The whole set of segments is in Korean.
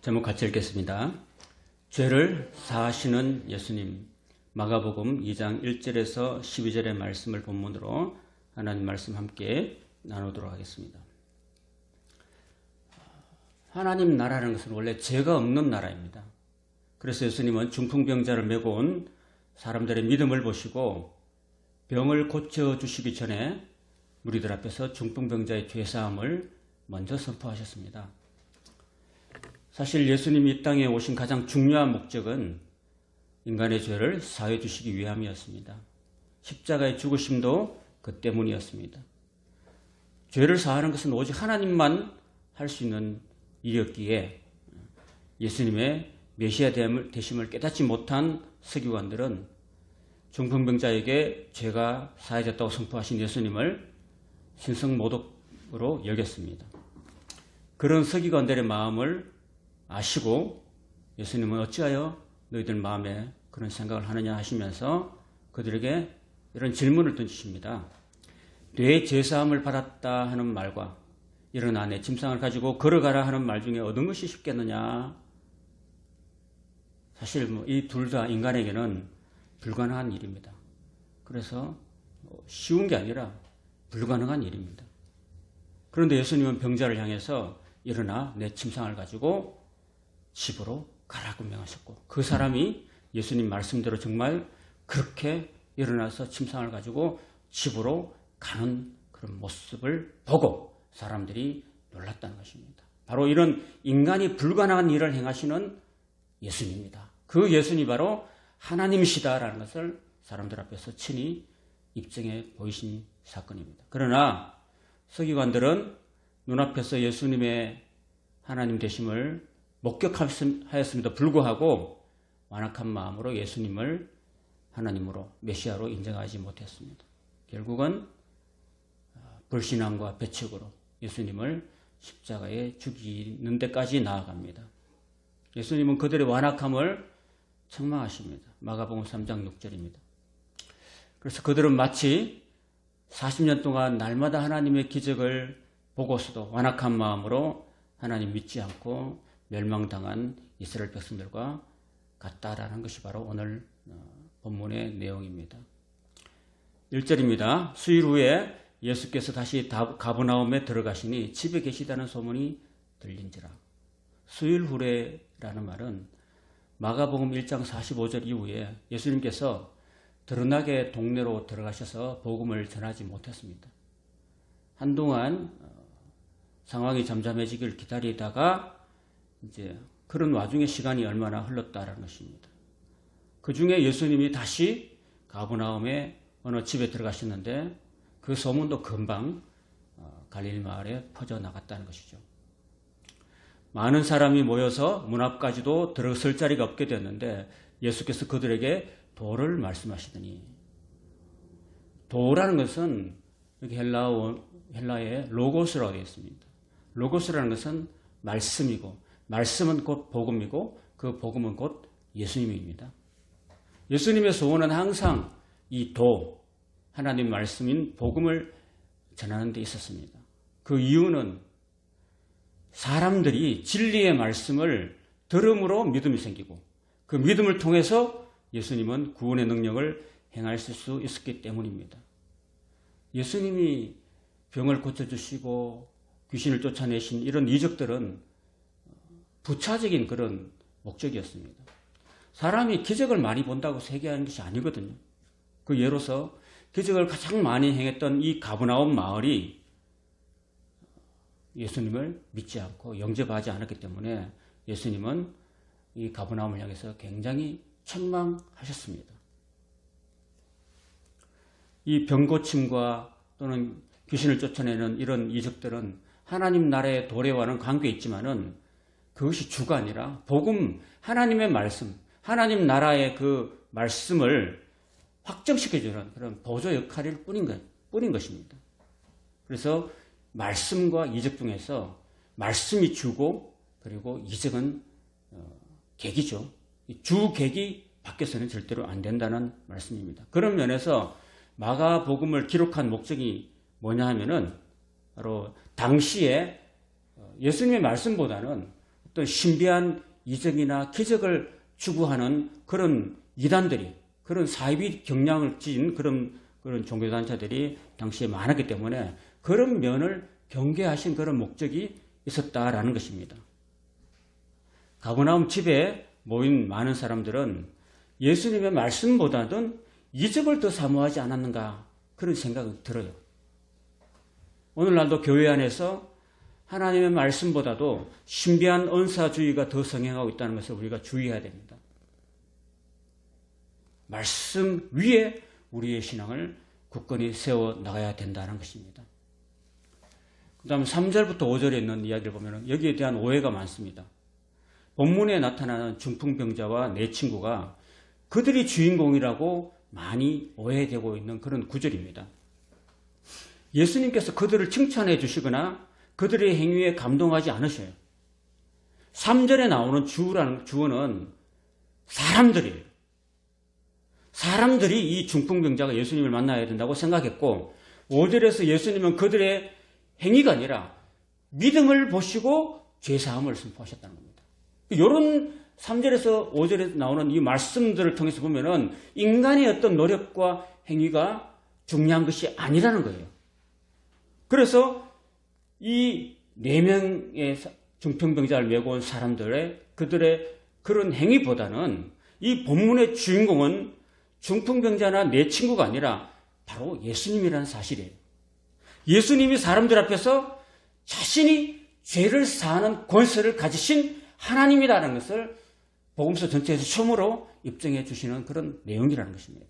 제목 같이 읽겠습니다. 죄를 사하시는 예수님. 마가복음 2장 1절에서 12절의 말씀을 본문으로 하나님 말씀 함께 나누도록 하겠습니다. 하나님 나라라는 것은 원래 죄가 없는 나라입니다. 그래서 예수님은 중풍병자를 메고 온 사람들의 믿음을 보시고 병을 고쳐주시기 전에 무리들 앞에서 중풍병자의 죄사함을 먼저 선포하셨습니다. 사실 예수님이 이 땅에 오신 가장 중요한 목적은 인간의 죄를 사해 주시기 위함이었습니다. 십자가의 죽으심도 그 때문이었습니다. 죄를 사하는 것은 오직 하나님만 할 수 있는 일이었기에 예수님의 메시아 되심을 깨닫지 못한 서기관들은 중풍병자에게 죄가 사해졌다고 선포하신 예수님을 신성모독으로 여겼습니다. 그런 서기관들의 마음을 아시고 예수님은 어찌하여 너희들 마음에 그런 생각을 하느냐 하시면서 그들에게 이런 질문을 던지십니다. 내 죄사함을 받았다 하는 말과 일어나 내 침상을 가지고 걸어가라 하는 말 중에 어떤 것이 쉽겠느냐. 사실 이 둘 다 인간에게는 불가능한 일입니다. 그래서 쉬운 게 아니라 불가능한 일입니다. 그런데 예수님은 병자를 향해서 일어나 내 침상을 가지고 집으로 가라고 명하셨고 그 사람이 예수님 말씀대로 정말 그렇게 일어나서 침상을 가지고 집으로 가는 그런 모습을 보고 사람들이 놀랐다는 것입니다. 바로 이런 인간이 불가능한 일을 행하시는 예수님입니다. 그 예수님이 바로 하나님이시다라는 것을 사람들 앞에서 친히 입증해 보이신 사건입니다. 그러나 서기관들은 눈앞에서 예수님의 하나님 되심을 목격하였음에도 불구하고 완악한 마음으로 예수님을 하나님으로 메시아로 인정하지 못했습니다. 결국은 불신앙과 배척으로 예수님을 십자가에 죽이는 데까지 나아갑니다. 예수님은 그들의 완악함을 책망하십니다. 마가복음 3장 6절입니다. 그래서 그들은 마치 40년 동안 날마다 하나님의 기적을 보고서도 완악한 마음으로 하나님 믿지 않고 멸망당한 이스라엘 백성들과 같다라는 것이 바로 오늘 본문의 내용입니다. 1절입니다. 수일 후에 예수께서 다시 가버나움에 들어가시니 집에 계시다는 소문이 들린지라. 수일 후에라는 말은 마가복음 1장 45절 이후에 예수님께서 드러나게 동네로 들어가셔서 복음을 전하지 못했습니다. 한동안 상황이 잠잠해지길 기다리다가 이제 그런 와중에 시간이 얼마나 흘렀다라는 것입니다. 그 중에 예수님이 다시 가버나움에 어느 집에 들어가셨는데 그 소문도 금방 갈릴리 마을에 퍼져나갔다는 것이죠. 많은 사람이 모여서 문 앞까지도 들어설 자리가 없게 됐는데 예수께서 그들에게 도를 말씀하시더니, 도라는 것은 여기 헬라의 로고스라고 되어 있습니다. 로고스라는 것은 말씀이고 말씀은 곧 복음이고 그 복음은 곧 예수님입니다. 예수님의 소원은 항상 이 도, 하나님 말씀인 복음을 전하는 데 있었습니다. 그 이유는 사람들이 진리의 말씀을 들음으로 믿음이 생기고 그 믿음을 통해서 예수님은 구원의 능력을 행하실 수 있었기 때문입니다. 예수님이 병을 고쳐주시고 귀신을 쫓아내신 이런 이적들은 부차적인 그런 목적이었습니다. 사람이 기적을 많이 본다고 세계하는 것이 아니거든요. 그 예로서 기적을 가장 많이 행했던 이 가버나움 마을이 예수님을 믿지 않고 영접하지 않았기 때문에 예수님은 이 가버나움을 향해서 굉장히 책망하셨습니다. 이 병고침과 또는 귀신을 쫓아내는 이런 이적들은 하나님 나라의 도래와는 관계 있지만은 그것이 주가 아니라 복음, 하나님의 말씀, 하나님 나라의 그 말씀을 확정시켜주는 그런 보조 역할일 뿐인 것입니다. 그래서 말씀과 이적 중에서 말씀이 주고 그리고 이적은 계기죠. 주 계기 밖에서는 절대로 안 된다는 말씀입니다. 그런 면에서 마가복음을 기록한 목적이 뭐냐 하면은 바로 당시에 예수님의 말씀보다는 어떤 신비한 이적이나 기적을 추구하는 그런 이단들이, 그런 사이비 경향을 띤 그런 종교단체들이 당시에 많았기 때문에 그런 면을 경계하신 그런 목적이 있었다라는 것입니다. 가버나움 집에 모인 많은 사람들은 예수님의 말씀보다는 이적을 더 사모하지 않았는가 그런 생각이 들어요. 오늘날도 교회 안에서 하나님의 말씀보다도 신비한 은사주의가 더 성행하고 있다는 것을 우리가 주의해야 됩니다. 말씀 위에 우리의 신앙을 굳건히 세워 나가야 된다는 것입니다. 그 다음 3절부터 5절에 있는 이야기를 보면 여기에 대한 오해가 많습니다. 본문에 나타나는 중풍병자와 내 친구가 그들이 주인공이라고 많이 오해되고 있는 그런 구절입니다. 예수님께서 그들을 칭찬해 주시거나 그들의 행위에 감동하지 않으셔요. 3절에 나오는 주어는 사람들이에요. 사람들이 이 중풍병자가 예수님을 만나야 된다고 생각했고 5절에서 예수님은 그들의 행위가 아니라 믿음을 보시고 죄사함을 선포하셨다는 겁니다. 이런 3절에서 5절에 나오는 이 말씀들을 통해서 보면은 인간의 어떤 노력과 행위가 중요한 것이 아니라는 거예요. 그래서 이 4명의 중풍병자를 메고 온 그들의 그런 행위보다는 이 본문의 주인공은 중풍병자나 내 친구가 아니라 바로 예수님이라는 사실이에요. 예수님이 사람들 앞에서 자신이 죄를 사하는 권세를 가지신 하나님이라는 것을 복음서 전체에서 처음으로 입증해 주시는 그런 내용이라는 것입니다.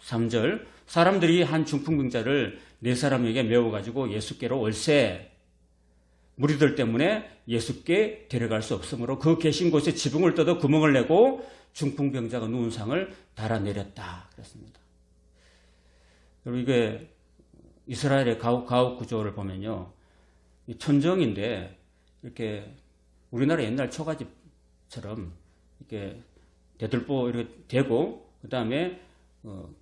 3절 사람들이 한 중풍병자를 4사람에게 메워가지고 예수께로 올세 무리들 때문에 예수께 데려갈 수 없으므로 그 계신 곳에 지붕을 뜯어 구멍을 내고 중풍병자가 누운 상을 달아내렸다 그랬습니다. 그리고 이게 이스라엘의 가옥 구조를 보면요, 천정인데 이렇게 우리나라 옛날 초가집처럼 이렇게 대들보 이렇게 대고 그 다음에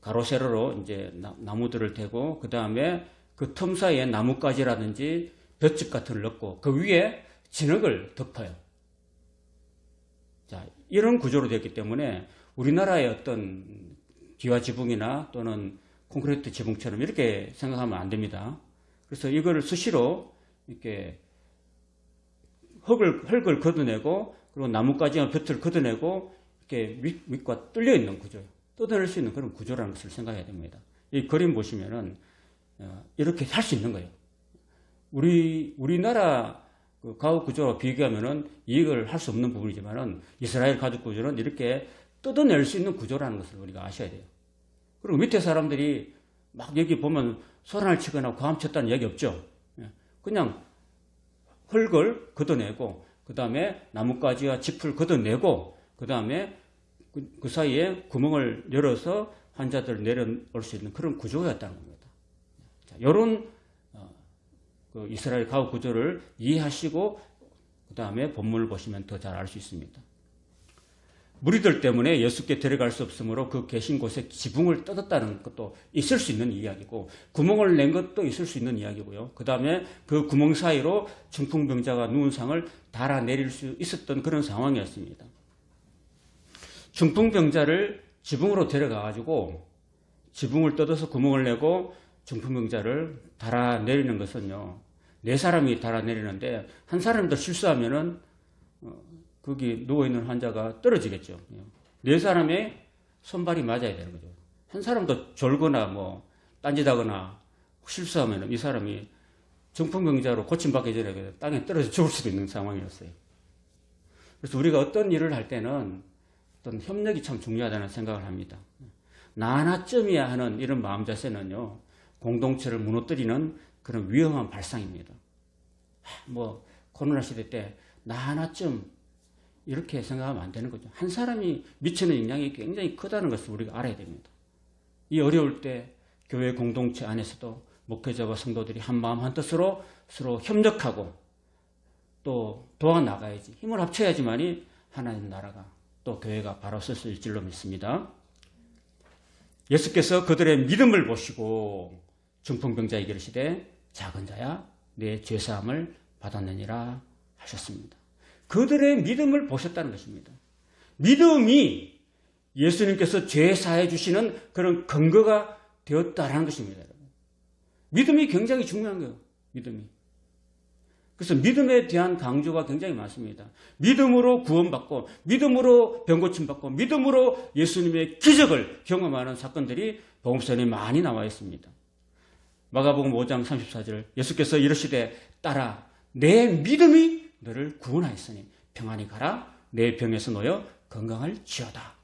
가로 세로로 이제 나무들을 대고 그 다음에 그 틈 사이에 나뭇가지라든지 볏짚 같은 걸 넣고 그 위에 진흙을 덮어요. 자, 이런 구조로 되었기 때문에 우리나라의 어떤 기와 지붕이나 또는 콘크리트 지붕처럼 이렇게 생각하면 안 됩니다. 그래서 이거를 수시로 이렇게 흙을 걷어내고 그리고 나뭇가지나 벼틀을 걷어내고 이렇게 밑과 뚫려 있는 구조, 뜯어낼 수 있는 그런 구조라는 것을 생각해야 됩니다. 이 그림 보시면은 이렇게 할 수 있는 거예요. 우리나라 그 가옥 구조와 비교하면은 이걸 할 수 없는 부분이지만은 이스라엘 가족 구조는 이렇게 뜯어낼 수 있는 구조라는 것을 우리가 아셔야 돼요. 그리고 밑에 사람들이 막 여기 보면 소란을 치거나 과음 쳤다는 얘기 없죠. 그냥 흙을 걷어내고 그 다음에 나뭇가지와 짚을 걷어내고 그 다음에 그 사이에 구멍을 열어서 환자들을 내려올 수 있는 그런 구조였다는 겁니다. 자, 이런 그 이스라엘 가옥 구조를 이해하시고 그 다음에 본문을 보시면 더 잘 알 수 있습니다. 무리들 때문에 예수께 데려갈 수 없으므로 그 계신 곳에 지붕을 뜯었다는 것도 있을 수 있는 이야기고 구멍을 낸 것도 있을 수 있는 이야기고요. 그 다음에 그 구멍 사이로 중풍병자가 누운 상을 달아내릴 수 있었던 그런 상황이었습니다. 중풍병자를 지붕으로 데려가가지고 지붕을 뜯어서 구멍을 내고 중풍병자를 달아내리는 것은요, 4사람이 달아내리는데 한 사람이 더 실수하면은 거기 누워있는 환자가 떨어지겠죠. 4사람의 손발이 맞아야 되는 거죠. 한 사람도 졸거나 뭐 딴짓하거나 실수하면 이 사람이 중풍병자로 고침받기 전에 땅에 떨어져 죽을 수도 있는 상황이었어요. 그래서 우리가 어떤 일을 할 때는 어떤 협력이 참 중요하다는 생각을 합니다. 나 하나쯤이야 하는 이런 마음 자세는요, 공동체를 무너뜨리는 그런 위험한 발상입니다. 뭐 코로나 시대 때 나 하나쯤 이렇게 생각하면 안 되는 거죠. 한 사람이 미치는 영향이 굉장히 크다는 것을 우리가 알아야 됩니다. 이 어려울 때 교회 공동체 안에서도 목회자와 성도들이 한 마음 한 뜻으로 서로 협력하고 또 도와나가야지, 힘을 합쳐야지만이 하나님 나라가 또 교회가 바로 설 수 있을 줄로 믿습니다. 예수께서 그들의 믿음을 보시고 중풍병자에게 이르시되 작은 자야 내 죄사함을 받았느니라 하셨습니다. 그들의 믿음을 보셨다는 것입니다. 믿음이 예수님께서 죄 사해 주시는 그런 근거가 되었다라는 것입니다. 믿음이 굉장히 중요한 거예요. 믿음이. 그래서 믿음에 대한 강조가 굉장히 많습니다. 믿음으로 구원받고, 믿음으로 병고침받고, 믿음으로 예수님의 기적을 경험하는 사건들이 복음서에 많이 나와 있습니다. 마가복음 5장 34절, 예수께서 이르시되 따라 내 믿음이 너를 구원하였으니 평안히 가라. 내 병에서 놓여 건강할지어다.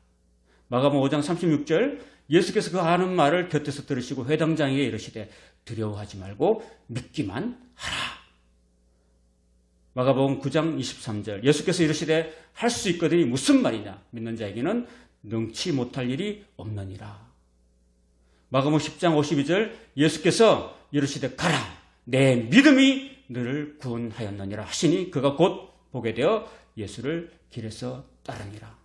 마가복음 5장 36절, 예수께서 그 하는 말을 곁에서 들으시고 회당장에게 이르시되 두려워하지 말고 믿기만 하라. 마가복음 9장 23절, 예수께서 이르시되 할 수 있거든이 무슨 말이냐. 믿는 자에게는 능치 못할 일이 없느니라. 마가복음 10장 52절, 예수께서 이르시되 가라. 내 믿음이 너를 구원하였느니라 하시니 그가 곧 보게 되어 예수를 길에서 따르니라.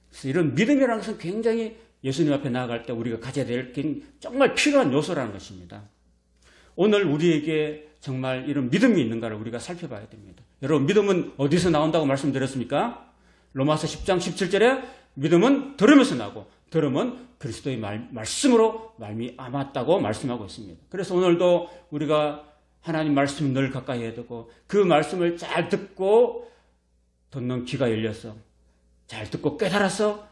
그래서 이런 믿음이라는 것은 굉장히 예수님 앞에 나아갈 때 우리가 가져야 될 정말 필요한 요소라는 것입니다. 오늘 우리에게 정말 이런 믿음이 있는가를 우리가 살펴봐야 됩니다. 여러분, 믿음은 어디서 나온다고 말씀드렸습니까? 로마서 10장 17절에 믿음은 들으면서 나고 들음은 그리스도의 말씀으로 말미암았다고 말씀하고 있습니다. 그래서 오늘도 우리가 하나님 말씀을 늘 가까이 해야 되고 그 말씀을 잘 듣고 듣는 귀가 열려서 잘 듣고 깨달아서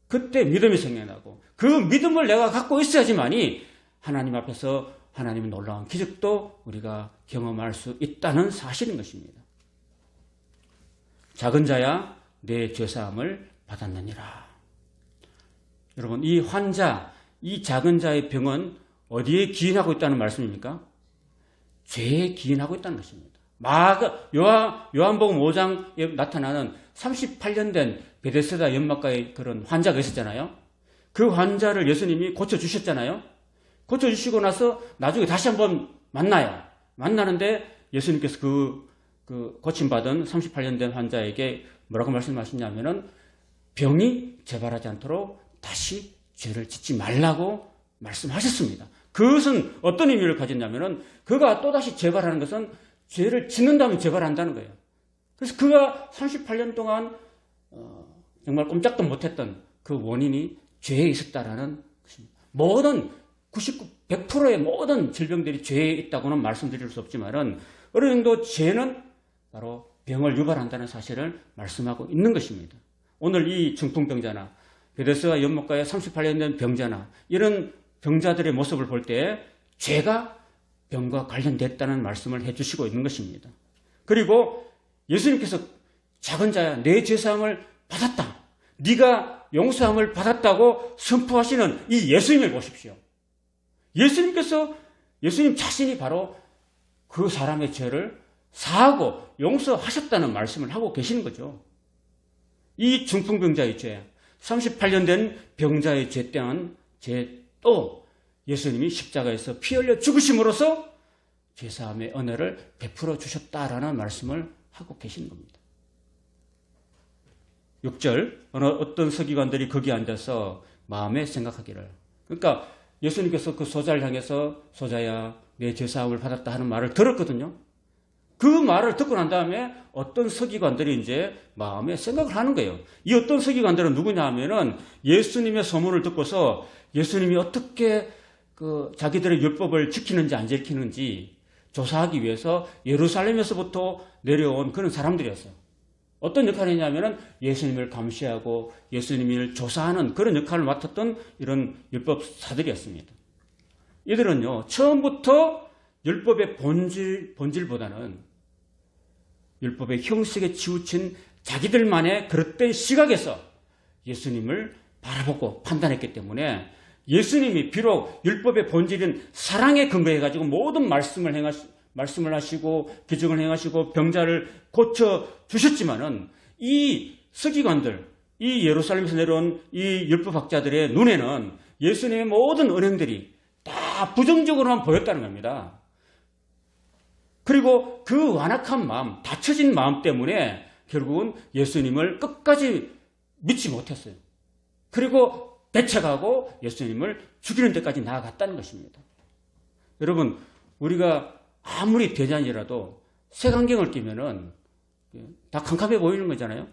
그때 믿음이 생겨나고 그 믿음을 내가 갖고 있어야지만이 하나님 앞에서 하나님의 놀라운 기적도 우리가 경험할 수 있다는 사실인 것입니다. 작은 자야 내 죄사함을 받았느니라. 여러분, 이 환자, 이 작은 자의 병은 어디에 기인하고 있다는 말씀입니까? 죄에 기인하고 있다는 것입니다. 요한복음 5장에 나타나는 38년 된 베데스다 연못가의 그런 환자가 있었잖아요. 그 환자를 예수님이 고쳐주셨잖아요. 고쳐주시고 나서 나중에 다시 한번 만나요. 만나는데 예수님께서 그 고침받은 38년 된 환자에게 뭐라고 말씀하시냐면은 병이 재발하지 않도록 다시 죄를 짓지 말라고 말씀하셨습니다. 그것은 어떤 의미를 가졌냐면은 그가 또다시 재발하는 것은 죄를 짓는다면 재발한다는 거예요. 그래서 그가 38년 동안 정말 꼼짝도 못했던 그 원인이 죄에 있었다라는 것입니다. 모든 100%의 모든 질병들이 죄에 있다고는 말씀드릴 수 없지만은 어느 정도 죄는 바로 병을 유발한다는 사실을 말씀하고 있는 것입니다. 오늘 이 중풍병자나 베데스다 연못가의 38년 된 병자나 이런 병자들의 모습을 볼 때 죄가 병과 관련됐다는 말씀을 해주시고 있는 것입니다. 그리고 예수님께서 작은 자야 내 죄사함을 받았다. 네가 용서함을 받았다고 선포하시는 이 예수님을 보십시오. 예수님 자신이 바로 그 사람의 죄를 사하고 용서하셨다는 말씀을 하고 계시는 거죠. 이 중풍병자의 죄, 38년 된 병자의 죄 또한 또 예수님이 십자가에서 피 흘려 죽으심으로써 죄사함의 은혜를 베풀어 주셨다라는 말씀을 하고 계시는 겁니다. 6절, 어떤 서기관들이 거기 앉아서 마음에 생각하기를. 그러니까 예수님께서 그 소자를 향해서 소자야 내 죄사함을 받았다 하는 말을 들었거든요. 그 말을 듣고 난 다음에 어떤 서기관들이 이제 마음에 생각을 하는 거예요. 이 어떤 서기관들은 누구냐 하면은 예수님의 소문을 듣고서 예수님이 어떻게 자기들의 율법을 지키는지 안 지키는지 조사하기 위해서 예루살렘에서부터 내려온 그런 사람들이었어요. 어떤 역할을 했냐면은 예수님을 감시하고 예수님을 조사하는 그런 역할을 맡았던 이런 율법사들이었습니다. 이들은요, 처음부터 율법의 본질보다는 율법의 형식에 치우친 자기들만의 그릇된 시각에서 예수님을 바라보고 판단했기 때문에 예수님이 비록 율법의 본질인 사랑에 근거해가지고 모든 말씀을 하시고 기적을 행하시고 병자를 고쳐주셨지만은 이 서기관들, 이 예루살렘에서 내려온 이 율법학자들의 눈에는 예수님의 모든 은행들이 다 부정적으로만 보였다는 겁니다. 그리고 그 완악한 마음, 닫혀진 마음 때문에 결국은 예수님을 끝까지 믿지 못했어요. 그리고 대책하고 예수님을 죽이는 데까지 나아갔다는 것입니다. 여러분, 우리가 아무리 대장이라도 색안경을 끼면은 다 캄캄해 보이는 거잖아요.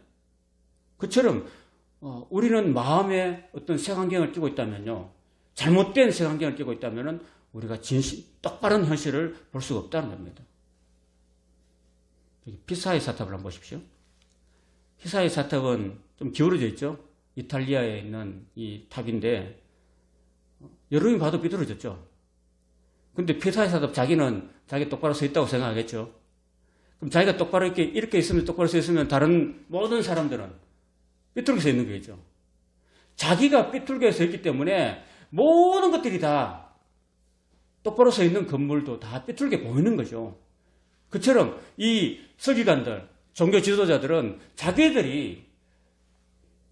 그처럼 우리는 마음에 어떤 색안경을 끼고 있다면요, 잘못된 색안경을 끼고 있다면은 우리가 똑바른 현실을 볼 수가 없다는 겁니다. 피사의 사탑을 한번 보십시오. 피사의 사탑은 좀 기울어져 있죠. 이탈리아에 있는 이 탑인데 여러분이 봐도 삐뚤어졌죠. 근데 피사의 사탑 자기는 자기 똑바로 서 있다고 생각하겠죠. 그럼 자기가 똑바로 이렇게 있으면, 똑바로 서 있으면 다른 모든 사람들은 삐뚤게 서 있는 거겠죠. 자기가 삐뚤게 서 있기 때문에 모든 것들이 다 똑바로 서 있는 건물도 다 삐뚤게 보이는 거죠. 그처럼 이 서기관들, 종교 지도자들은 자기들이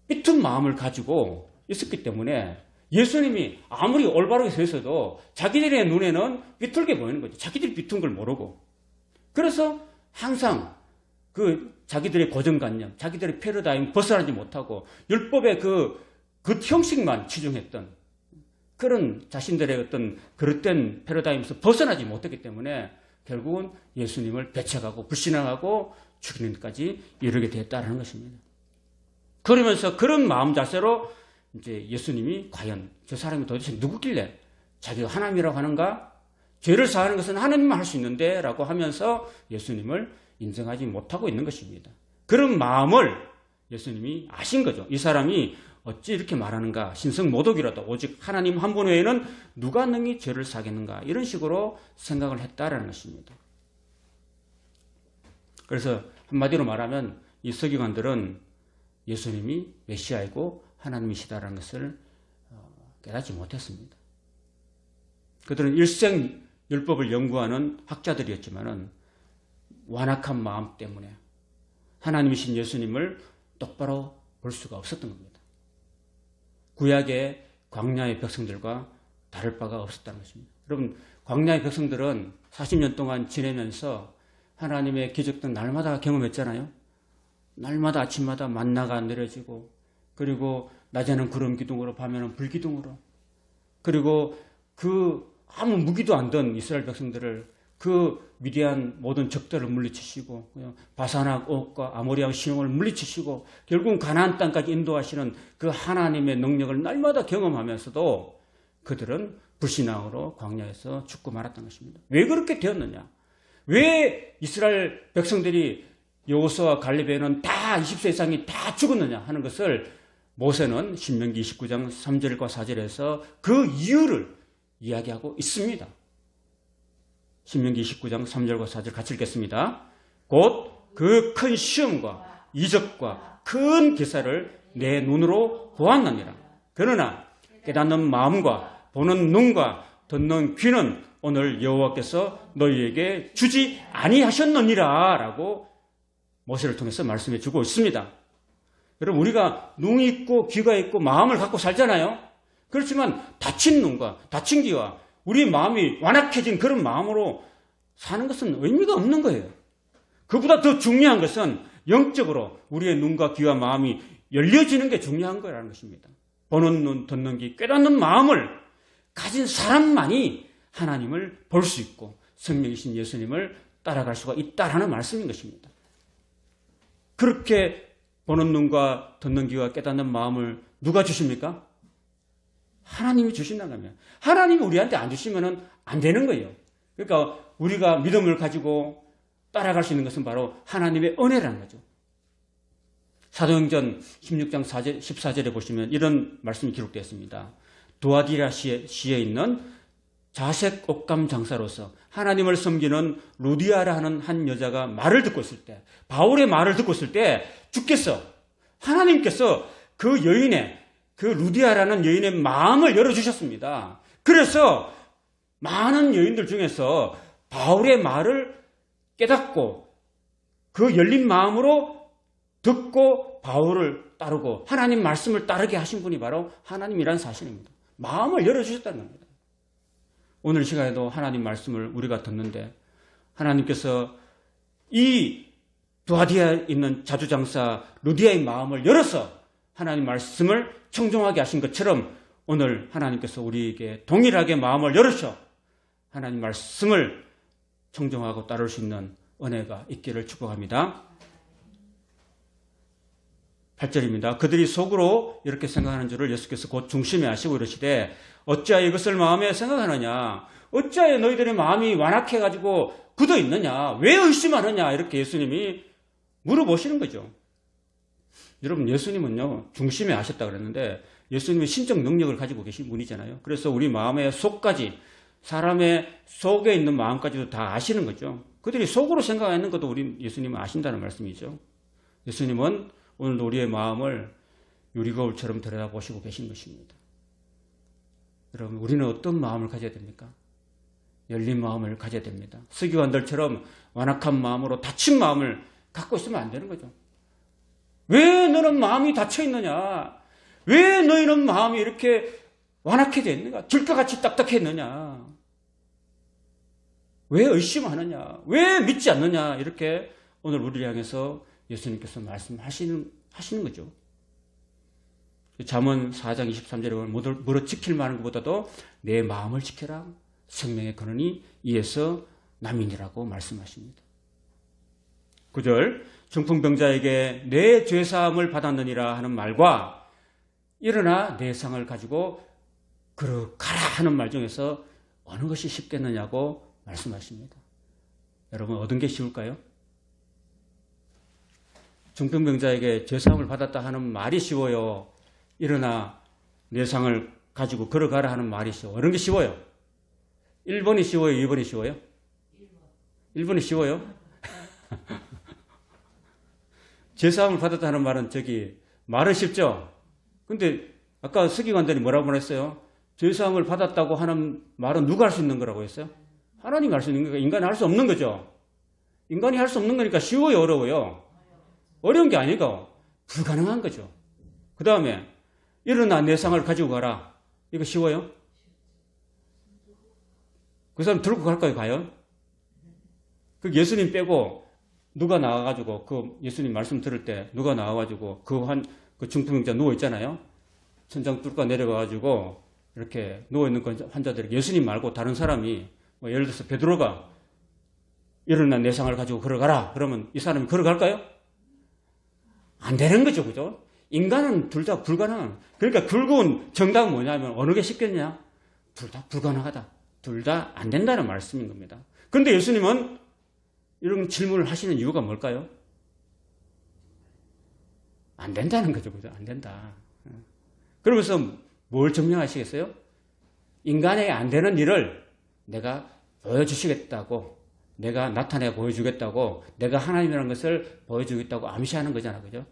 삐뚤은 마음을 가지고 있었기 때문에 예수님이 아무리 올바르게 서 있어도 자기들의 눈에는 삐뚤게 보이는 거죠. 자기들이 삐뚤은 걸 모르고. 그래서 항상 자기들의 고정관념, 자기들의 패러다임 벗어나지 못하고 율법의 그 형식만 치중했던 그런 자신들의 어떤 그릇된 패러다임에서 벗어나지 못했기 때문에 결국은 예수님을 배척하고 불신앙하고 죽이는 데까지 이르게 되었다는 것입니다. 그러면서 그런 마음 자세로 이제 예수님이 과연 저 사람이 도대체 누구길래 자기가 하나님이라고 하는가? 죄를 사하는 것은 하나님만 할 수 있는데 라고 하면서 예수님을 인정하지 못하고 있는 것입니다. 그런 마음을 예수님이 아신 거죠. 이 사람이 어찌 이렇게 말하는가? 신성모독이라도 오직 하나님 한 분 외에는 누가 능히 죄를 사겠는가? 이런 식으로 생각을 했다라는 것입니다. 그래서 한마디로 말하면 이 서기관들은 예수님이 메시아이고 하나님이시다라는 것을 깨닫지 못했습니다. 그들은 일생 율법을 연구하는 학자들이었지만은 완악한 마음 때문에 하나님이신 예수님을 똑바로 볼 수가 없었던 겁니다. 구약의 광야의 백성들과 다를 바가 없었다는 것입니다. 여러분, 광야의 백성들은 40년 동안 지내면서 하나님의 기적들 날마다 경험했잖아요. 날마다 아침마다 만나가 내려지고, 그리고 낮에는 구름 기둥으로 밤에는 불 기둥으로, 그리고 아무 무기도 안 든 이스라엘 백성들을 미디안 모든 적들을 물리치시고 바산악 옥과 아모리아 시온을 물리치시고 결국은 가나안 땅까지 인도하시는 그 하나님의 능력을 날마다 경험하면서도 그들은 불신앙으로 광야에서 죽고 말았던 것입니다. 왜 그렇게 되었느냐? 왜 이스라엘 백성들이 여호수아와 갈렙에는 다 20세 이상이 다 죽었느냐 하는 것을 모세는 신명기 29장 3절과 4절에서 그 이유를 이야기하고 있습니다. 신명기 29장 3절과 4절 같이 읽겠습니다. 곧 그 큰 시험과 이적과 큰 기사를 내 눈으로 보았느니라. 그러나 깨닫는 마음과 보는 눈과 듣는 귀는 오늘 여호와께서 너희에게 주지 아니하셨느니라 라고 모세를 통해서 말씀해 주고 있습니다. 여러분, 우리가 눈이 있고 귀가 있고 마음을 갖고 살잖아요. 그렇지만 다친 눈과 다친 귀와 우리 마음이 완악해진 그런 마음으로 사는 것은 의미가 없는 거예요. 그보다 더 중요한 것은 영적으로 우리의 눈과 귀와 마음이 열려지는 게 중요한 거라는 것입니다. 보는 눈, 듣는 귀, 깨닫는 마음을 가진 사람만이 하나님을 볼 수 있고 성령이신 예수님을 따라갈 수가 있다라는 말씀인 것입니다. 그렇게 보는 눈과 듣는 귀와 깨닫는 마음을 누가 주십니까? 하나님이 주신다는 겁니다. 하나님이 우리한테 안 주시면 안 되는 거예요. 그러니까 우리가 믿음을 가지고 따라갈 수 있는 것은 바로 하나님의 은혜라는 거죠. 사도행전 16장 14절에 보시면 이런 말씀이 기록되어 있습니다. 두아디라 시에 있는 자색 옷감 장사로서 하나님을 섬기는 루디아라 하는 한 여자가 말을 듣고 있을 때, 바울의 말을 듣고 있을 때 주께서, 하나님께서 그 여인의, 그 루디아라는 여인의 마음을 열어주셨습니다. 그래서 많은 여인들 중에서 바울의 말을 깨닫고 그 열린 마음으로 듣고 바울을 따르고 하나님 말씀을 따르게 하신 분이 바로 하나님이라는 사실입니다. 마음을 열어주셨다는 겁니다. 오늘 시간에도 하나님 말씀을 우리가 듣는데 하나님께서 이 두아디아에 있는 자주장사 루디아의 마음을 열어서 하나님 말씀을 청종하게 하신 것처럼 오늘 하나님께서 우리에게 동일하게 마음을 열으셔 하나님 말씀을 청종하고 따를 수 있는 은혜가 있기를 축복합니다. 8절입니다. 그들이 속으로 이렇게 생각하는 줄을 예수께서 곧 중심에 아시고 이러시되 어찌하여 이것을 마음에 생각하느냐? 어찌하여 너희들의 마음이 완악해가지고 굳어 있느냐? 왜 의심하느냐? 이렇게 예수님이 물어보시는 거죠. 여러분, 예수님은요, 중심에 아셨다 그랬는데 예수님은 신적 능력을 가지고 계신 분이잖아요. 그래서 우리 마음의 속까지, 사람의 속에 있는 마음까지도 다 아시는 거죠. 그들이 속으로 생각하는 것도 우리 예수님은 아신다는 말씀이죠. 예수님은 오늘도 우리의 마음을 유리거울처럼 들여다보시고 계신 것입니다. 여러분, 우리는 어떤 마음을 가져야 됩니까? 열린 마음을 가져야 됩니다. 서기관들처럼 완악한 마음으로 닫힌 마음을 갖고 있으면 안 되는 거죠. 왜 너는 마음이 닫혀 있느냐? 왜 너희는 마음이 이렇게 완악해져 있는가? 들과 같이 딱딱했느냐? 왜 의심하느냐? 왜 믿지 않느냐? 이렇게 오늘 우리를 향해서 예수님께서 말씀하시는 거죠. 잠언 4장 23절에 보면 무릇 지킬 만한 것보다도 내 마음을 지켜라. 생명의 근원이 이에서 남이니라고 말씀하십니다. 9절 중풍병자에게 내 죄사함을 받았느니라 하는 말과 일어나 내 상을 가지고 걸어가라 하는 말 중에서 어느 것이 쉽겠느냐고 말씀하십니다. 여러분, 얻은 게 쉬울까요? 중풍병자에게 죄사함을 받았다 하는 말이 쉬워요? 일어나 내 상을 가지고 걸어가라 하는 말이 쉬워요? 어느 게 쉬워요? 1번이 쉬워요? 2번이 쉬워요? 1번이 쉬워요? 죄사함을 받았다 하는 말은 말은 쉽죠? 근데 아까 서기관들이 뭐라고 했어요? 죄사함을 받았다고 하는 말은 누가 할 수 있는 거라고 했어요? 하나님이 할 수 있는 거니까 인간이 할 수 없는 거죠. 인간이 할 수 없는 거니까 쉬워요? 어려워요? 어려운 게 아니고 불가능한 거죠. 그 다음에 일어나 내 상을 가지고 가라. 이거 쉬워요? 그 사람 들고 갈까요? 과연? 그 예수님 빼고 누가 나와가지고 그 예수님 말씀 들을 때 누가 나와가지고 그 중풍병자 누워 있잖아요. 천장 뚫고 내려가가지고 이렇게 누워 있는 환자들에게 예수님 말고 다른 사람이 뭐 예를 들어서 베드로가 일어나 내 상을 가지고 걸어가라. 그러면 이 사람이 걸어갈까요? 안 되는 거죠, 그죠? 인간은 둘 다 불가능한. 그러니까 결국은 정답은 뭐냐면 어느 게 쉽겠냐? 둘 다 불가능하다. 둘 다 안 된다는 말씀인 겁니다. 그런데 예수님은 이런 질문을 하시는 이유가 뭘까요? 안 된다는 거죠, 그죠? 안 된다. 그러면서 뭘 증명하시겠어요? 인간에게 안 되는 일을 내가 보여주시겠다고, 내가 나타내 보여주겠다고, 내가 하나님이라는 것을 보여주겠다고 암시하는 거잖아, 그죠?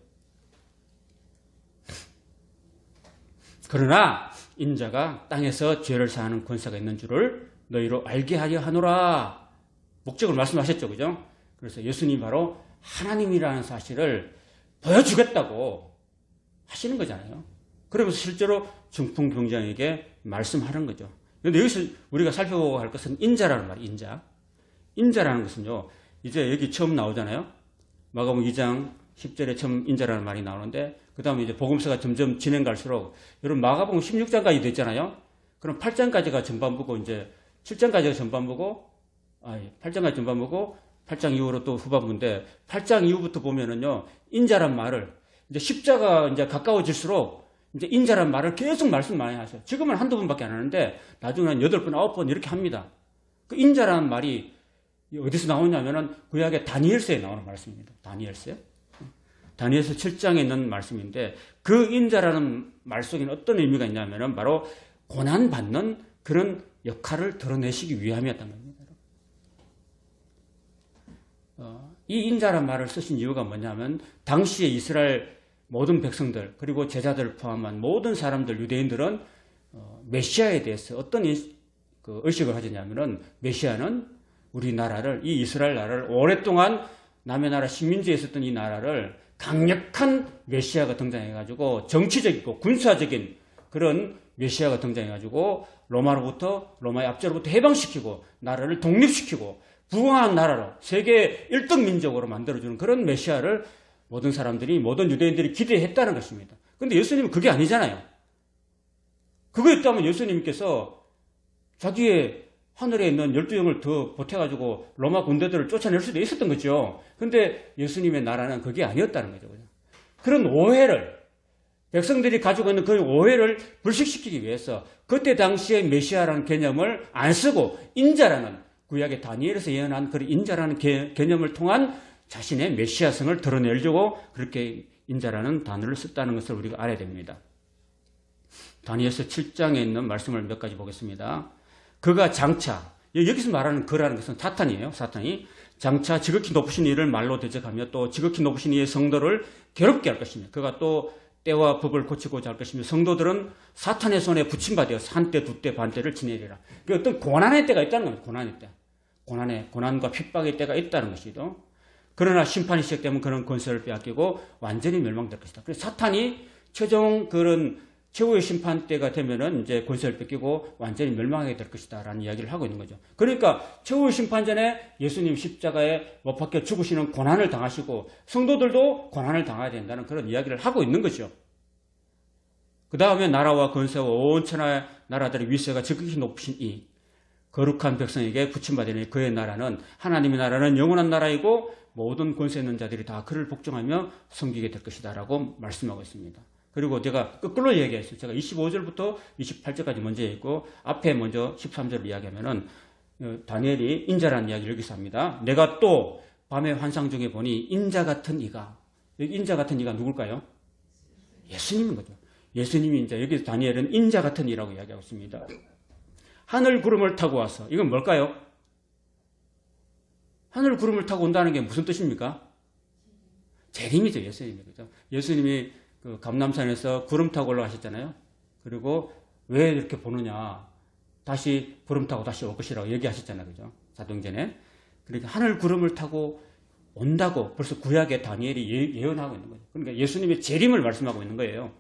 그러나 인자가 땅에서 죄를 사하는 권세가 있는 줄을 너희로 알게 하려 하노라. 목적을 말씀하셨죠, 그죠? 그래서 예수님이 바로 하나님이라는 사실을 보여주겠다고 하시는 거잖아요. 그러면서 실제로 중풍병자에게 말씀하는 거죠. 그런데 여기서 우리가 살펴보고 할 것은 인자라는 말이에요. 인자. 인자라는 것은요, 이제 여기 처음 나오잖아요. 마가복음 2장 10절에 처음 인자라는 말이 나오는데, 그 다음에 이제 복음서가 점점 진행 갈수록, 여러분 마가복음 16장까지 됐잖아요. 그럼 8장까지가 전반부고, 이제 7장까지가 전반부고, 8장까지 전반부고, 8장 이후로 또 후반부인데, 8장 이후부터 보면은요, 인자란 말을, 이제 십자가 이제 가까워질수록, 이제 인자란 말을 계속 말씀 많이 하세요. 지금은 한두 번밖에 안 하는데, 나중에는 8번, 9번 이렇게 합니다. 그 인자라는 말이 어디서 나오냐면은 구약의 다니엘서에 나오는 말씀입니다. 다니엘서 7장에 있는 말씀인데, 그 인자라는 말 속에는 어떤 의미가 있냐면은 바로 고난받는 그런 역할을 드러내시기 위함이었던 겁니다. 이 인자란 말을 쓰신 이유가 뭐냐면, 당시에 이스라엘 모든 백성들, 그리고 제자들을 포함한 모든 사람들, 유대인들은 메시아에 대해서 어떤 의식을 가졌냐면은, 메시아는 우리나라를, 이 이스라엘 나라를 오랫동안 남의 나라 식민지에 있었던 이 나라를 강력한 메시아가 등장해가지고 정치적이고 군사적인 그런 메시아가 등장해가지고 로마의 압제로부터 해방시키고 나라를 독립시키고 부강한 나라로 세계 1등 민족으로 만들어주는 그런 메시아를 모든 사람들이, 모든 유대인들이 기대했다는 것입니다. 그런데 예수님은 그게 아니잖아요. 그거였다면 예수님께서 자기의 하늘에 있는 12영을 더 보태가지고 로마 군대들을 쫓아낼 수도 있었던 거죠. 근데 예수님의 나라는 그게 아니었다는 거죠. 그런 오해를, 백성들이 가지고 있는 그런 오해를 불식시키기 위해서 그때 당시에 메시아라는 개념을 안 쓰고 인자라는, 구약의 다니엘에서 예언한 그런 인자라는 개념을 통한 자신의 메시아성을 드러내려고 그렇게 인자라는 단어를 썼다는 것을 우리가 알아야 됩니다. 다니엘서 7장에 있는 말씀을 몇 가지 보겠습니다. 그가 장차, 여기서 말하는 그라는 것은 사탄이에요. 사탄이 장차 지극히 높으신 이를 말로 대적하며 또 지극히 높으신 이의 성도를 괴롭게 할 것이며, 그가 또 때와 법을 고치고자 할 것이며, 성도들은 사탄의 손에 붙임받아서 한때 두때 반때를 지내리라. 그 어떤 고난의 때가 있다는 겁니다. 고난의 때. 고난과 핍박의 때가 있다는 것이죠. 그러나 심판이 시작되면 그런 권세를 빼앗기고 완전히 멸망될 것이다. 그래서 사탄이 최종 그런 최후의 심판 때가 되면은 이제 권세를 뺏기고 완전히 멸망하게 될 것이다 라는 이야기를 하고 있는 거죠. 그러니까 최후의 심판 전에 예수님 십자가에 못 박혀 죽으시는 고난을 당하시고 성도들도 고난을 당해야 된다는 그런 이야기를 하고 있는 거죠. 그 다음에 나라와 권세와 온 천하의 나라들의 위세가 지극히 높으신 이 거룩한 백성에게 붙임받으니 그의 나라는, 하나님의 나라는 영원한 나라이고 모든 권세 있는 자들이 다 그를 복종하며 섬기게 될 것이다 라고 말씀하고 있습니다. 그리고 제가 거꾸로 얘기했어요. 제가 25절부터 28절까지 먼저 읽고 앞에 먼저 13절을 이야기하면은 다니엘이 인자라는 이야기를 여기서 합니다. 내가 또 밤에 환상 중에 보니 인자 같은 이가, 여기 인자 같은 이가 누굴까요? 예수님인 거죠. 예수님이 인자, 여기서 다니엘은 인자 같은 이라고 이야기하고 있습니다. 하늘 구름을 타고 와서, 이건 뭘까요? 하늘 구름을 타고 온다는 게 무슨 뜻입니까? 재림이죠, 예수님이. 그죠? 예수님이 그 감람산에서 구름 타고 올라가셨잖아요. 그리고 왜 이렇게 보느냐. 다시 구름 타고 다시 올 것이라고 얘기하셨잖아요. 그죠? 사도행전에. 그러니까 하늘 구름을 타고 온다고 벌써 구약의 다니엘이 예언하고 있는 거죠. 그러니까 예수님의 재림을 말씀하고 있는 거예요.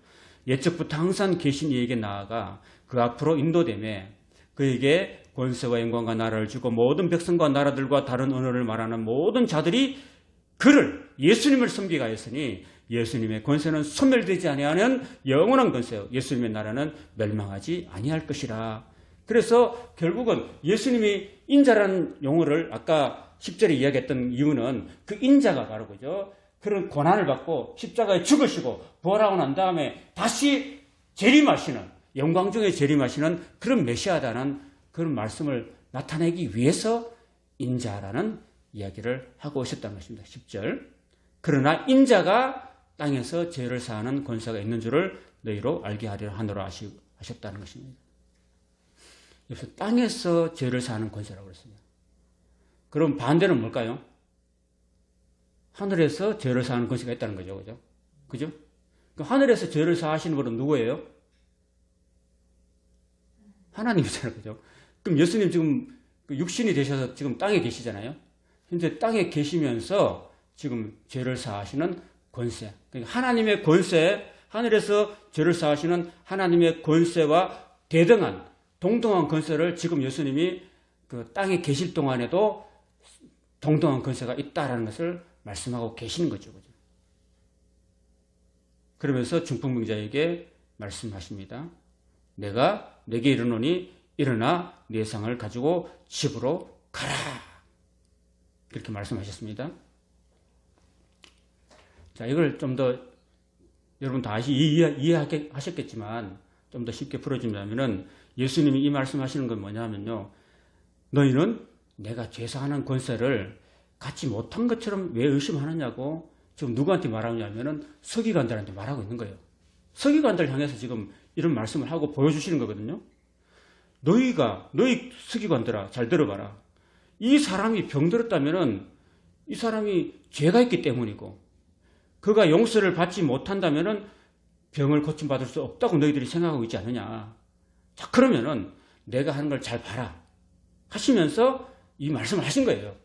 예적부터 항상 계신 이에게 나아가 그 앞으로 인도됨에 그에게 권세와 영광과 나라를 주고 모든 백성과 나라들과 다른 언어를 말하는 모든 자들이 그를, 예수님을 섬기게 하였으니 예수님의 권세는 소멸되지 아니하는 영원한 권세요. 예수님의 나라는 멸망하지 아니할 것이라. 그래서 결국은 예수님이 인자라는 용어를 아까 10절에 이야기했던 이유는 그 인자가 바로 그죠. 그런 고난을 받고 십자가에 죽으시고 부활하고 난 다음에 다시 재림하시는, 영광 중에 재림하시는 그런 메시아다는 그런 말씀을 나타내기 위해서 인자라는 이야기를 하고 있었다는 것입니다. 10절. 그러나 인자가 땅에서 죄를 사하는 권세가 있는 줄을 너희로 알게 하노라 하셨다는 것입니다. 그래서 땅에서 죄를 사하는 권세라고 그랬습니다. 그럼 반대는 뭘까요? 하늘에서 죄를 사하는 권세가 있다는 거죠. 그죠? 그죠? 하늘에서 죄를 사하시는 분은 누구예요? 하나님이잖아요. 그죠? 그럼 예수님 지금 육신이 되셔서 지금 땅에 계시잖아요. 현재 땅에 계시면서 지금 죄를 사하시는 권세. 그러니까 하나님의 권세, 하늘에서 죄를 사하시는 하나님의 권세와 대등한, 동등한 권세를 지금 예수님이 그 땅에 계실 동안에도 동등한 권세가 있다라는 것을 말씀하고 계시는 거죠. 그죠? 그러면서 중풍병자에게 말씀하십니다. 내가 내게 이르노니 일어나 네 상을 가지고 집으로 가라. 그렇게 말씀하셨습니다. 자, 이걸 좀 더 여러분 다 이해하셨겠지만 좀 더 쉽게 풀어주자면은 예수님이 이 말씀하시는 건 뭐냐면요. 너희는 내가 죄사하는 권세를 갖지 못한 것처럼 왜 의심하느냐고 지금 누구한테 말하냐면은 서기관들한테 말하고 있는 거예요. 서기관들 향해서 지금 이런 말씀을 하고 보여주시는 거거든요. 너희 서기관들아, 잘 들어봐라. 이 사람이 병들었다면은 이 사람이 죄가 있기 때문이고, 그가 용서를 받지 못한다면은 병을 고침받을 수 없다고 너희들이 생각하고 있지 않느냐. 자, 그러면은 내가 하는 걸 잘 봐라. 하시면서 이 말씀을 하신 거예요.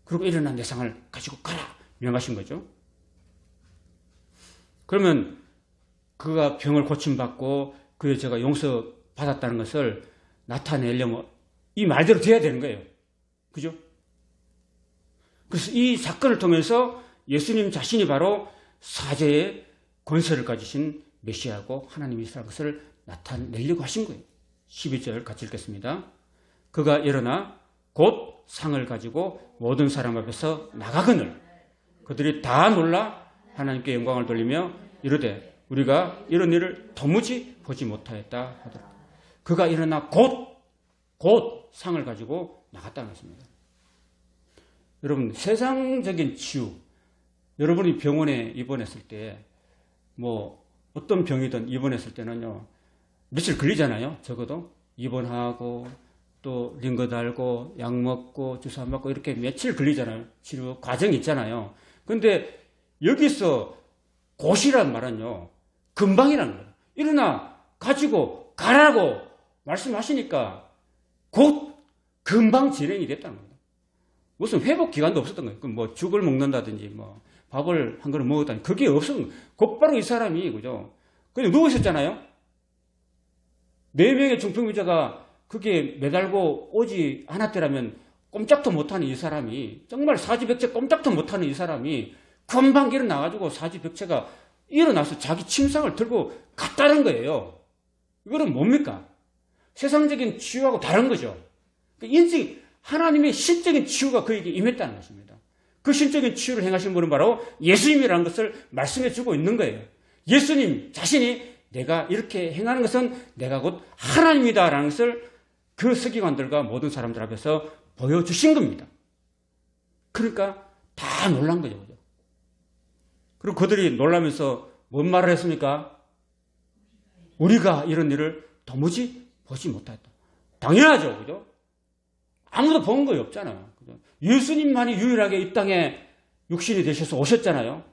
그리고 일어나 내 상을 가지고 가라. 명하신 거죠. 그러면 그가 병을 고침받고 그의 죄가 용서받았다는 것을 나타내려면 이 말대로 돼야 되는 거예요. 그죠? 그래서 이 사건을 통해서 예수님 자신이 바로 사죄의 권세를 가지신 메시아고 하나님이시라는 것을 나타내려고 하신 거예요. 12절 같이 읽겠습니다. 그가 일어나 곧 상을 가지고 모든 사람 앞에서 나가거늘 그들이 다 놀라 하나님께 영광을 돌리며 이르되 우리가 이런 일을 도무지 보지 못하였다 하더라. 그가 일어나 곧 상을 가지고 나갔다는 것입니다. 여러분, 세상적인 치유, 여러분이 병원에 입원했을 때 뭐 어떤 병이든 입원했을 때는요 며칠 걸리잖아요. 적어도 입원하고 또 링거 달고 약 먹고 주사 맞고 이렇게 며칠 걸리잖아요. 치료 과정이 있잖아요. 그런데 여기서 곧이란 말은요 금방이라는 거예요. 일어나 가지고 가라고 말씀하시니까 곧 금방 진행이 됐다는 거예요. 무슨 회복 기간도 없었던 거예요. 뭐 죽을 먹는다든지 뭐 밥을 한 그릇 먹었다니 그게 없으면 곧바로 이 사람이 그죠. 그냥 누우셨잖아요. 4명의 중풍의자가 그게 매달고 오지 않았더라면 꼼짝도 못하는 이 사람이 정말 사지백체 꼼짝도 못하는 이 사람이 금방 일어나가지고 사지백체가 일어나서 자기 침상을 들고 갔다는 거예요. 이거는 뭡니까? 세상적인 치유하고 다른 거죠. 인식 하나님의 신적인 치유가 그에게 임했다는 것입니다. 그 신적인 치유를 행하신 분은 바로 예수님이라는 것을 말씀해 주고 있는 거예요. 예수님 자신이 내가 이렇게 행하는 것은 내가 곧 하나님이다라는 것을 그 서기관들과 모든 사람들 앞에서 보여주신 겁니다. 그러니까 다 놀란 거죠. 그죠? 그리고 그들이 놀라면서 뭔 말을 했습니까? 우리가 이런 일을 도무지 보지 못했다. 당연하죠. 그죠? 아무도 본 거이 없잖아요. 그죠? 예수님만이 유일하게 이 땅에 육신이 되셔서 오셨잖아요.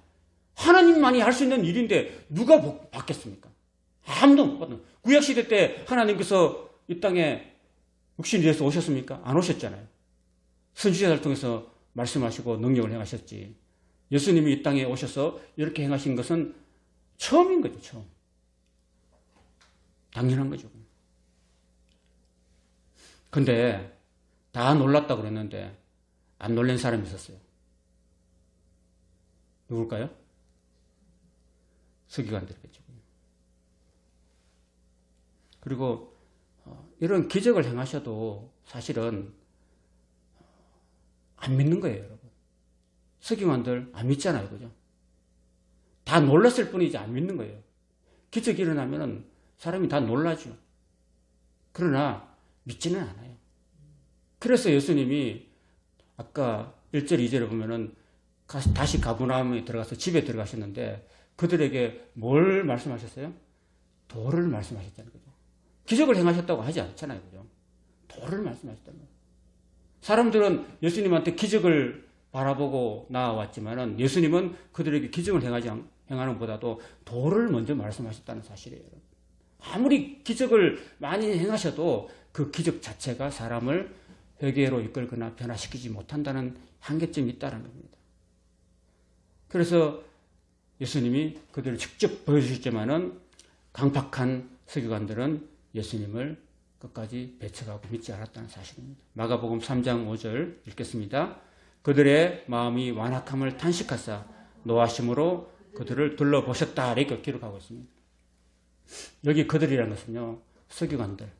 하나님만이 할 수 있는 일인데 누가 받겠습니까? 아무도 못 받는. 구약시대 때 하나님께서 이 땅에 육신이 되어서 오셨습니까? 안 오셨잖아요. 선지자들 통해서 말씀하시고 능력을 행하셨지. 예수님이 이 땅에 오셔서 이렇게 행하신 것은 처음인 거죠. 처음. 당연한 거죠. 근데 다 놀랐다고 그랬는데 안 놀란 사람이 있었어요. 누굴까요? 서기관들이겠죠. 그리고 이런 기적을 행하셔도 사실은 안 믿는 거예요, 여러분. 서기관들 안 믿잖아요, 그죠? 다 놀랐을 뿐이지 안 믿는 거예요. 기적이 일어나면 사람이 다 놀라죠. 그러나 믿지는 않아요. 그래서 예수님이 아까 1절, 2절에 보면은 다시 가버나움에 들어가서 집에 들어가셨는데 그들에게 뭘 말씀하셨어요? 도를 말씀하셨다는 거죠. 기적을 행하셨다고 하지 않잖아요. 그죠? 도를 말씀하셨다는 거예요. 사람들은 예수님한테 기적을 바라보고 나아왔지만은 예수님은 그들에게 기적을 행하는 것보다도 도를 먼저 말씀하셨다는 사실이에요. 아무리 기적을 많이 행하셔도 그 기적 자체가 사람을 회개로 이끌거나 변화시키지 못한다는 한계점이 있다는 겁니다. 그래서 예수님이 그들을 직접 보여주셨지만은 강팍한 서기관들은 예수님을 끝까지 배척하고 믿지 않았다는 사실입니다. 마가복음 3장 5절 읽겠습니다. 그들의 마음이 완악함을 탄식하사 노하심으로 그들을 둘러보셨다 이렇게 기록하고 있습니다. 여기 그들이라는 것은요 서기관들,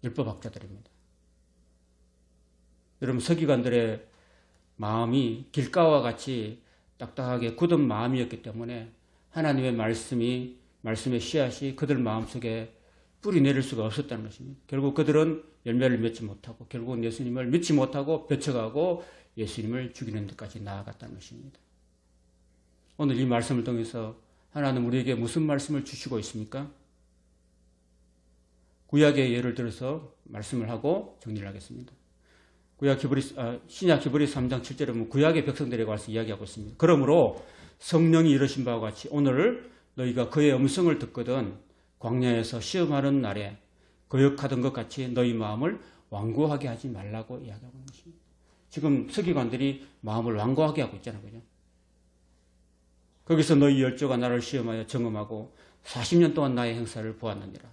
율법학자들입니다. 여러분 서기관들의 마음이 길가와 같이 딱딱하게 굳은 마음이었기 때문에 하나님의 말씀의 씨앗이 그들 마음속에 뿌리 내릴 수가 없었다는 것입니다. 결국 그들은 열매를 맺지 못하고 결국은 예수님을 믿지 못하고 배척하고 예수님을 죽이는 데까지 나아갔다는 것입니다. 오늘 이 말씀을 통해서 하나님 우리에게 무슨 말씀을 주시고 있습니까? 구약의 예를 들어서 말씀을 하고 정리를 하겠습니다. 신약 히브리 3장 7절에 보면 구약의 백성들에 관해서 이야기하고 있습니다. 그러므로 성령이 이르신 바와 같이 오늘 너희가 그의 음성을 듣거든 광야에서 시험하는 날에 거역하던 것 같이 너희 마음을 완고하게 하지 말라고 이야기하고 있는 것입니다. 지금 서기관들이 마음을 완고하게 하고 있잖아요. 그죠? 거기서 너희 열조가 나를 시험하여 정음하고 40년 동안 나의 행사를 보았느니라.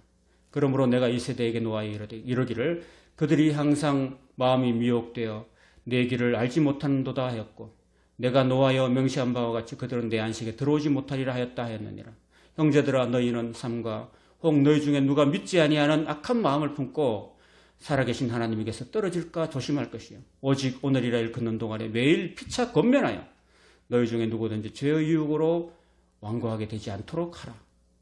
그러므로 내가 이 세대에게 노하여 이르기를 그들이 항상 마음이 미혹되어 내 길을 알지 못하는도다 하였고 내가 노하여 명시한 바와 같이 그들은 내 안식에 들어오지 못하리라 하였다 하였느니라. 형제들아 너희는 삼가 혹 너희 중에 누가 믿지 아니하는 악한 마음을 품고 살아계신 하나님에게서 떨어질까 조심할 것이요. 오직 오늘이라 일컫는 동안에 매일 피차 권면하여 너희 중에 누구든지 죄의 유혹으로 완고하게 되지 않도록 하라.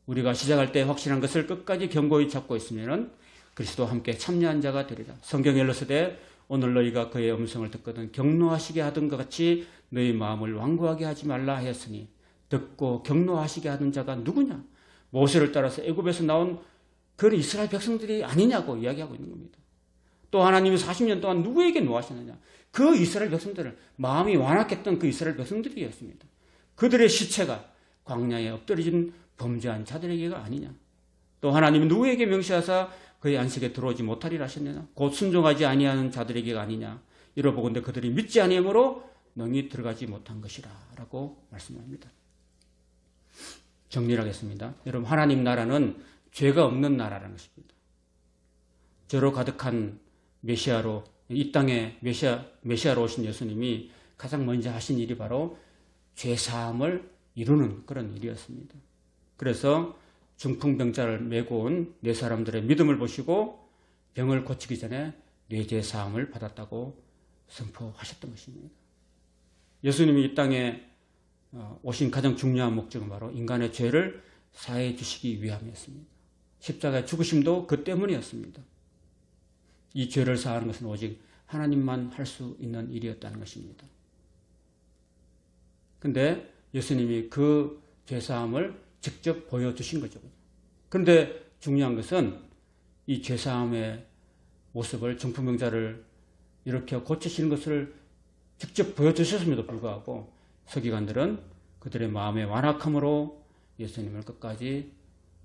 우리가 시작할 때 확신한 것을 끝까지 견고히 잡고 있으면 그리스도와 함께 참여한 자가 되리라. 성경에 일렀으되 오늘 너희가 그의 음성을 듣거든 경노하시게 하던 것 같이 너희 마음을 완고하게 하지 말라 하였으니 듣고 경노하시게 하던 자가 누구냐? 모세를 따라서 애굽에서 나온 그 이스라엘 백성들이 아니냐고 이야기하고 있는 겁니다. 또 하나님이 40년 동안 누구에게 노하셨느냐? 그 이스라엘 백성들을 마음이 완악했던 그 이스라엘 백성들이었습니다. 그들의 시체가 광야에 엎드려진 범죄한 자들에게가 아니냐? 또 하나님은 누구에게 명시하사 그의 안식에 들어오지 못하리라 하셨느냐? 곧 순종하지 아니하는 자들에게가 아니냐? 이러보건대 그들이 믿지 아니하므로 능히 들어가지 못한 것이라 라고 말씀합니다. 정리를 하겠습니다. 여러분, 하나님 나라는 죄가 없는 나라라는 것입니다. 죄로 가득한 메시아로 이 땅에 메시아로 오신 예수님이 가장 먼저 하신 일이 바로 죄사함을 이루는 그런 일이었습니다. 그래서 중풍병자를 메고 온 네 사람들의 믿음을 보시고 병을 고치기 전에 뇌죄 사함을 받았다고 선포하셨던 것입니다. 예수님이 이 땅에 오신 가장 중요한 목적은 바로 인간의 죄를 사해 주시기 위함이었습니다. 십자가의 죽으심도 그 때문이었습니다. 이 죄를 사하는 것은 오직 하나님만 할 수 있는 일이었다는 것입니다. 그런데 예수님이 그 죄사함을 직접 보여주신 거죠. 그런데 중요한 것은 이 죄사함의 모습을 중풍병자를 이렇게 고치시는 것을 직접 보여주셨음에도 불구하고 서기관들은 그들의 마음의 완악함으로 예수님을 끝까지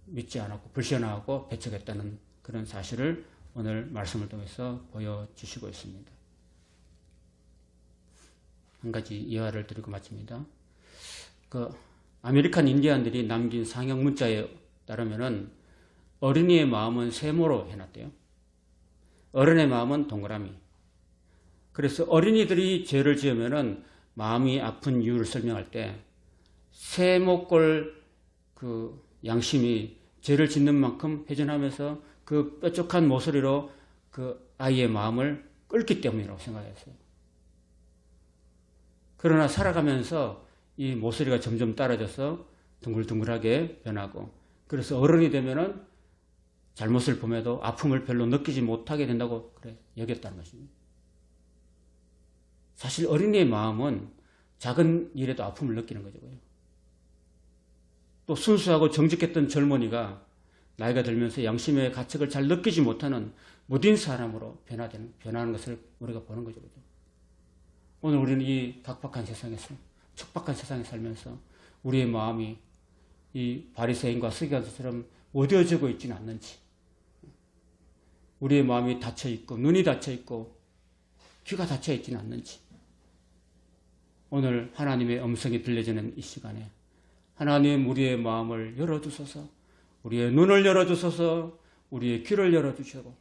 믿지 않았고 불신하고 배척했다는 그런 사실을 오늘 말씀을 통해서 보여주시고 있습니다. 한 가지 이화를 드리고 마칩니다. 아메리칸 인디안들이 남긴 상형 문자에 따르면은 어린이의 마음은 세모로 해놨대요. 어른의 마음은 동그라미. 그래서 어린이들이 죄를 지으면은 마음이 아픈 이유를 설명할 때 세모꼴 그 양심이 죄를 짓는 만큼 회전하면서 그 뾰족한 모서리로 그 아이의 마음을 끌기 때문이라고 생각했어요. 그러나 살아가면서 이 모서리가 점점 떨어져서 둥글둥글하게 변하고 그래서 어른이 되면은 잘못을 범해도 아픔을 별로 느끼지 못하게 된다고 그래 여겼다는 것입니다. 사실 어린이의 마음은 작은 일에도 아픔을 느끼는 거죠. 또 순수하고 정직했던 젊은이가 나이가 들면서 양심의 가책을 잘 느끼지 못하는 무딘 사람으로 변하는 것을 우리가 보는 거죠. 오늘 우리는 이 각박한 세상에서 척박한 세상에 살면서 우리의 마음이 이 바리새인과 서기관들처럼 어두워지고 있지는 않는지, 우리의 마음이 닫혀 있고 눈이 닫혀 있고 귀가 닫혀 있지는 않는지, 오늘 하나님의 음성이 들려지는 이 시간에 하나님 우리의 마음을 열어주소서, 우리의 눈을 열어주소서, 우리의 귀를 열어주시고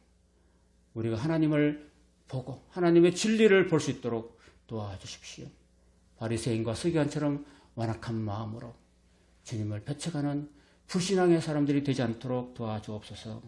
우리가 하나님을 보고 하나님의 진리를 볼 수 있도록 도와주십시오. 바리새인과 서기관처럼 완악한 마음으로 주님을 배척하는 불신앙의 사람들이 되지 않도록 도와주옵소서.